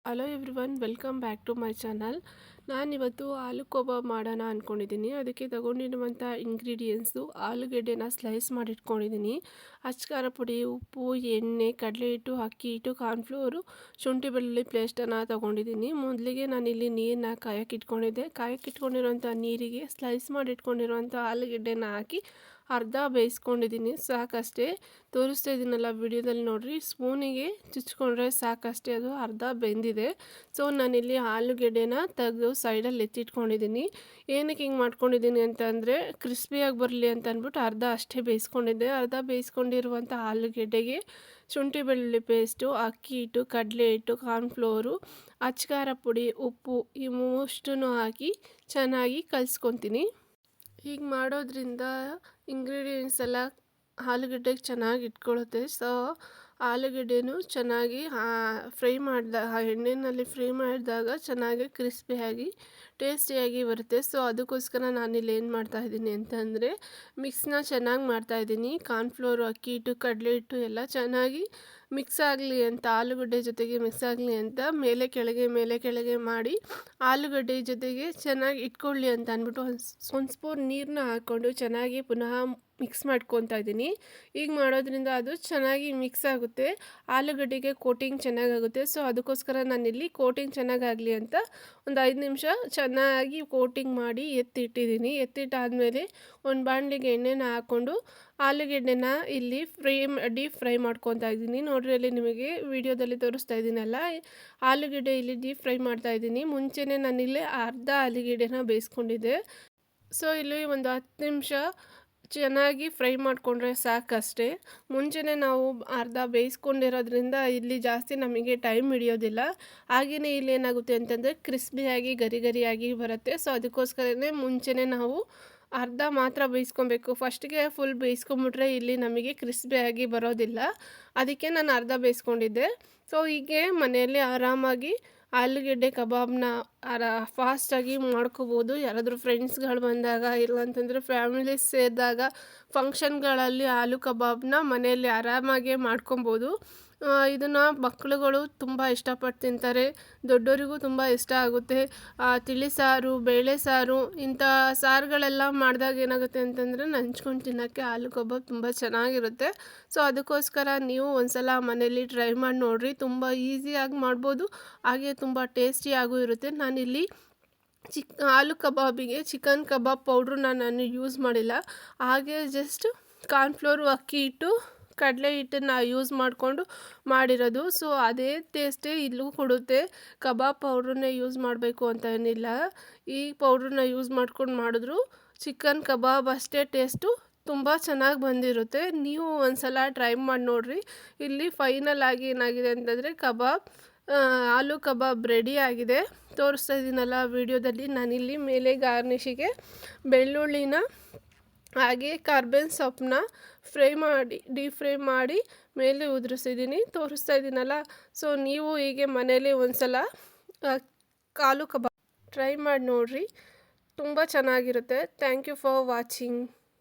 Hello everyone, welcome back to my channel. ನಾನಿವತ್ತು ಆಲೂ ಕಬಾಬ್ ಮಾಡೋಣ ಅಂದ್ಕೊಂಡಿದ್ದೀನಿ. ಅದಕ್ಕೆ ತಗೊಂಡಿರುವಂಥ ಇಂಗ್ರೀಡಿಯೆಂಟ್ಸು ಆಲೂಗೆಡ್ಡೆನ ಸ್ಲೈಸ್ ಮಾಡಿಟ್ಕೊಂಡಿದ್ದೀನಿ. ಅಚ್ಕಾರ ಪುಡಿ, ಉಪ್ಪು, ಎಣ್ಣೆ, ಕಡಲೆ ಹಿಟ್ಟು, ಅಕ್ಕಿ ಹಿಟ್ಟು, ಕಾರ್ನ್ಫ್ಲೋರು, ಶುಂಠಿ ಬೆಳ್ಳುಳ್ಳಿ ಪೇಸ್ಟನ್ನು ತೊಗೊಂಡಿದ್ದೀನಿ. ಮೊದಲಿಗೆ ನಾನಿಲ್ಲಿ ನೀರನ್ನ ಕಾಯಕ್ಕಿಟ್ಕೊಂಡಿದ್ದೆ. ಕಾಯಕ್ಕಿಟ್ಕೊಂಡಿರೋಂಥ ನೀರಿಗೆ ಸ್ಲೈಸ್ ಮಾಡಿಟ್ಕೊಂಡಿರೋಂಥ ಆಲೂಗೆಡ್ಡೆನ ಹಾಕಿ ಅರ್ಧ ಬೇಯಿಸ್ಕೊಂಡಿದ್ದೀನಿ. ಸಾಕಷ್ಟೇ, ತೋರಿಸ್ತಾ ಇದ್ದೀನಲ್ಲ ವಿಡಿಯೋದಲ್ಲಿ ನೋಡಿರಿ. ಸ್ಪೂನಿಗೆ ಚುಚ್ಕೊಂಡ್ರೆ ಸಾಕಷ್ಟೇ, ಅದು ಅರ್ಧ ಬೆಂದಿದೆ. ಸೊ ನಾನಿಲ್ಲಿ ಆಲೂಗೆಡ್ಡೆನ ತೆಗೆದು ಸೈಡಲ್ಲಿ ಎತ್ತಿಟ್ಕೊಂಡಿದ್ದೀನಿ. ಏನಕ್ಕೆ ಹಿಂಗೆ ಮಾಡ್ಕೊಂಡಿದ್ದೀನಿ ಅಂತಂದರೆ ಕ್ರಿಸ್ಪಿಯಾಗಿ ಬರಲಿ ಅಂತ ಅಂದ್ಬಿಟ್ಟು ಅರ್ಧ ಅಷ್ಟೇ ಬೇಯಿಸ್ಕೊಂಡಿದ್ದೆ. ಅರ್ಧ ಬೇಯಿಸ್ಕೊಂಡಿರುವಂಥ ಆಲೂಗೆಡ್ಡೆಗೆ ಶುಂಠಿ ಬೆಳ್ಳುಳ್ಳಿ ಪೇಸ್ಟು, ಅಕ್ಕಿ ಹಿಟ್ಟು, ಕಡಲೆ ಹಿಟ್ಟು, ಕಾರ್ನ್ಫ್ಲೋರು, ಅಚ್ಕಾರ ಪುಡಿ, ಉಪ್ಪು ಈ ಮೂಷ್ಟನ್ನು ಹಾಕಿ ಚೆನ್ನಾಗಿ ಕಲಿಸ್ಕೊತೀನಿ. ಹೀಗೆ ಮಾಡೋದ್ರಿಂದ ಇಂಗ್ರೀಡಿಯೆಂಟ್ಸ್ ಎಲ್ಲ ಆಲೂಗಡ್ಡೆಗೆ ಚೆನ್ನಾಗಿ ಇಟ್ಕೊಳ್ಳುತ್ತೆ. ಸೊ ಆಲೂಗಡ್ಡೆನೂ ಚೆನ್ನಾಗಿ ಫ್ರೈ ಮಾಡಿದಾಗ ಎಣ್ಣೆಯಲ್ಲಿ ಫ್ರೈ ಮಾಡಿದಾಗ ಚೆನ್ನಾಗಿ ಕ್ರಿಸ್ಪಿಯಾಗಿ ಟೇಸ್ಟಿಯಾಗಿ ಬರುತ್ತೆ. ಸೊ ಅದಕ್ಕೋಸ್ಕರ ನಾನಿಲ್ಲಿ ಏನು ಮಾಡ್ತಾಯಿದ್ದೀನಿ ಅಂತಂದರೆ ಮಿಕ್ಸ್ನ ಚೆನ್ನಾಗಿ ಮಾಡ್ತಾಯಿದ್ದೀನಿ. ಕಾರ್ನ್ಫ್ಲೋರು, ಅಕ್ಕಿ ಹಿಟ್ಟು, ಕಡಲೆ ಹಿಟ್ಟು ಎಲ್ಲ ಚೆನ್ನಾಗಿ ಮಿಕ್ಸ್ ಆಗಲಿ ಅಂತ, ಆಲೂಗಡ್ಡೆ ಜೊತೆಗೆ ಮಿಕ್ಸ್ ಆಗಲಿ ಅಂತ ಮೇಲೆ ಕೆಳಗೆ ಮಾಡಿ ಆಲೂಗಡ್ಡೆ ಜೊತೆಗೆ ಚೆನ್ನಾಗಿ ಇಟ್ಕೊಳ್ಳಿ ಅಂತ ಅಂದ್ಬಿಟ್ಟು ಒಂದು ಸ್ಪೂನ್ ನೀರನ್ನ ಹಾಕ್ಕೊಂಡು ಚೆನ್ನಾಗಿ ಪುನಃ ಮಿಕ್ಸ್ ಮಾಡ್ಕೊತಾ ಇದ್ದೀನಿ. ಈಗ ಮಾಡೋದ್ರಿಂದ ಅದು ಚೆನ್ನಾಗಿ ಮಿಕ್ಸ್ ಆಗುತ್ತೆ, ಆಲೂಗಡ್ಡೆಗೆ ಕೋಟಿಂಗ್ ಚೆನ್ನಾಗಾಗುತ್ತೆ. ಸೊ ಅದಕ್ಕೋಸ್ಕರ ನಾನಿಲ್ಲಿ ಕೋಟಿಂಗ್ ಚೆನ್ನಾಗಾಗಲಿ ಅಂತ ಒಂದು 5 ನಿಮಿಷ ಚೆನ್ನಾಗಿ ಕೋಟಿಂಗ್ ಮಾಡಿ ಎತ್ತಿಟ್ಟಿದ್ದೀನಿ. ಎತ್ತಿಟ್ಟಾದಮೇಲೆ ಒಂದು ಬಾಣಲಿಗೆ ಎಣ್ಣೆನ ಹಾಕ್ಕೊಂಡು ಆಲೂಗೆಡ್ಡೆನ ಇಲ್ಲಿ ಡೀಪ್ ಫ್ರೈ ಮಾಡ್ಕೊತಾ ಇದ್ದೀನಿ. ನೋಡ್ರಿ, ಅಲ್ಲಿ ನಿಮಗೆ ವಿಡಿಯೋದಲ್ಲಿ ತೋರಿಸ್ತಾ ಇದ್ದೀನಲ್ಲ, ಆಲೂಗೆಡ್ಡೆ ಇಲ್ಲಿ ಡೀಪ್ ಫ್ರೈ ಮಾಡ್ತಾ ಇದ್ದೀನಿ. ಮುಂಚೆನೇ ನಾನಿಲ್ಲಿ ಅರ್ಧ ಆಲೂಗೆಡ್ಡೆನ ಬೇಯಿಸ್ಕೊಂಡಿದ್ದೆ. ಸೊ ಇಲ್ಲಿ ಒಂದು 10 ನಿಮಿಷ ಚೆನ್ನಾಗಿ ಫ್ರೈ ಮಾಡಿಕೊಂಡ್ರೆ ಸಾಕಷ್ಟೇ. ಮುಂಚೆನೇ ನಾವು ಅರ್ಧ ಬೇಯಿಸ್ಕೊಂಡಿರೋದ್ರಿಂದ ಇಲ್ಲಿ ಜಾಸ್ತಿ ನಮಗೆ ಟೈಮ್ ಹಿಡಿಯೋದಿಲ್ಲ. ಹಾಗೆಯೇ ಇಲ್ಲಿ ಏನಾಗುತ್ತೆ ಅಂತಂದರೆ ಕ್ರಿಸ್ಪಿಯಾಗಿ ಗರಿಯಾಗಿ ಬರುತ್ತೆ. ಸೊ ಅದಕ್ಕೋಸ್ಕರನೇ ಮುಂಚೆನೇ ನಾವು ಅರ್ಧ ಮಾತ್ರ ಬೇಯಿಸ್ಕೊಬೇಕು. ಫಸ್ಟಿಗೆ ಫುಲ್ ಬೇಯಿಸ್ಕೊಂಬಿಟ್ರೆ ಇಲ್ಲಿ ನಮಗೆ ಕ್ರಿಸ್ಪಿಯಾಗಿ ಬರೋದಿಲ್ಲ. ಅದಕ್ಕೆ ನಾನು ಅರ್ಧ ಬೇಯಿಸ್ಕೊಂಡಿದ್ದೆ. ಸೊ ಹೀಗೆ ಮನೆಯಲ್ಲಿ ಆರಾಮಾಗಿ ಆಲೂಗೆಡ್ಡೆ ಕಬಾಬ್ನ ಫಾಸ್ಟಾಗಿ ಮಾಡ್ಕೋಬೋದು. ಯಾರಾದರೂ ಫ್ರೆಂಡ್ಸ್ಗಳು ಬಂದಾಗ, ಇಲ್ಲಾಂತಂದರೆ ಫ್ಯಾಮಿಲೀಸ್ ಸೇರಿದಾಗ, ಫಂಕ್ಷನ್ಗಳಲ್ಲಿ ಆಲೂ ಕಬಾಬ್ನ ಮನೆಯಲ್ಲಿ ಆರಾಮಾಗಿ ಮಾಡ್ಕೊಬೋದು. ಇದನ್ನು ಮಕ್ಕಳುಗಳು ತುಂಬ ಇಷ್ಟಪಟ್ಟು ತಿಂತಾರೆ, ದೊಡ್ಡವರಿಗೂ ತುಂಬ ಇಷ್ಟ ಆಗುತ್ತೆ. ತಿಳಿ ಸಾರು, ಬೇಳೆ ಸಾರು ಇಂಥ ಸಾರುಗಳೆಲ್ಲ ಮಾಡಿದಾಗ ಏನಾಗುತ್ತೆ ಅಂತಂದರೆ ನಂಚ್ಕೊಂಡು ತಿನ್ನೋಕ್ಕೆ ಆಲೂ ಕಬಾಬ್ ತುಂಬ ಚೆನ್ನಾಗಿರುತ್ತೆ. ಸೊ ಅದಕ್ಕೋಸ್ಕರ ನೀವು ಒಂದ್ಸಲ ಮನೇಲಿ ಟ್ರೈ ಮಾಡಿ ನೋಡಿರಿ. ತುಂಬ ಈಸಿಯಾಗಿ ಮಾಡ್ಬೋದು, ಹಾಗೆ ತುಂಬ ಟೇಸ್ಟಿಯಾಗೂ ಇರುತ್ತೆ. ನಾನಿಲ್ಲಿ ಆಲೂ ಕಬಾಬಿಗೆ ಚಿಕನ್ ಕಬಾಬ್ ಪೌಡ್ರನ್ನ ನಾನು ಯೂಸ್ ಮಾಡಿಲ್ಲ. ಹಾಗೆ ಜಸ್ಟ್ ಕಾರ್ನ್ಫ್ಲೋರು, ಅಕ್ಕಿ ಹಿಟ್ಟು, ಕಡಲೆ ಹಿಟ್ಟನ್ನು ಯೂಸ್ ಮಾಡಿಕೊಂಡು ಮಾಡಿರೋದು. ಸೊ ಅದೇ ಟೇಸ್ಟೇ ಇಲ್ಲೂ ಕೊಡುತ್ತೆ. ಕಬಾಬ್ ಪೌಡ್ರನ್ನೇ ಯೂಸ್ ಮಾಡಬೇಕು ಅಂತ ಏನಿಲ್ಲ. ಈ ಪೌಡ್ರನ್ನ ಯೂಸ್ ಮಾಡ್ಕೊಂಡು ಮಾಡಿದ್ರು ಚಿಕನ್ ಕಬಾಬ್ ಅಷ್ಟೇ ಟೇಸ್ಟು ತುಂಬ ಚೆನ್ನಾಗಿ ಬಂದಿರುತ್ತೆ. ನೀವು ಒಂದ್ಸಲ ಟ್ರೈ ಮಾಡಿ ನೋಡಿರಿ. ಇಲ್ಲಿ ಫೈನಲ್ ಆಗಿ ಏನಾಗಿದೆ ಅಂತಂದರೆ ಆಲೂ ಕಬಾಬ್ ರೆಡಿ ಆಗಿದೆ. ತೋರಿಸ್ತಾ ಇದ್ದೀನಲ್ಲ ವಿಡಿಯೋದಲ್ಲಿ. ನಾನಿಲ್ಲಿ ಮೇಲೆ ಗಾರ್ನಿಷಿಗೆ ಬೆಳ್ಳುಳ್ಳಿನ ಹಾಗೆ ಕರ್ಬೇವಿನ ಸೊಪ್ಪನ್ನ ಡೀಪ್ ಫ್ರೈ ಮಾಡಿ ಮೇಲೆ ಉದುರಿಸಿದ್ದೀನಿ, ತೋರಿಸ್ತಾ ಇದ್ದೀನಲ್ಲ. ಸೊ ನೀವು ಹೀಗೆ ಮನೇಲಿ ಒಂದ್ಸಲ ಆಲೂ ಕಬಾಬ್ ಟ್ರೈ ಮಾಡಿ ನೋಡಿರಿ, ತುಂಬ ಚೆನ್ನಾಗಿರುತ್ತೆ. Thank you for watching.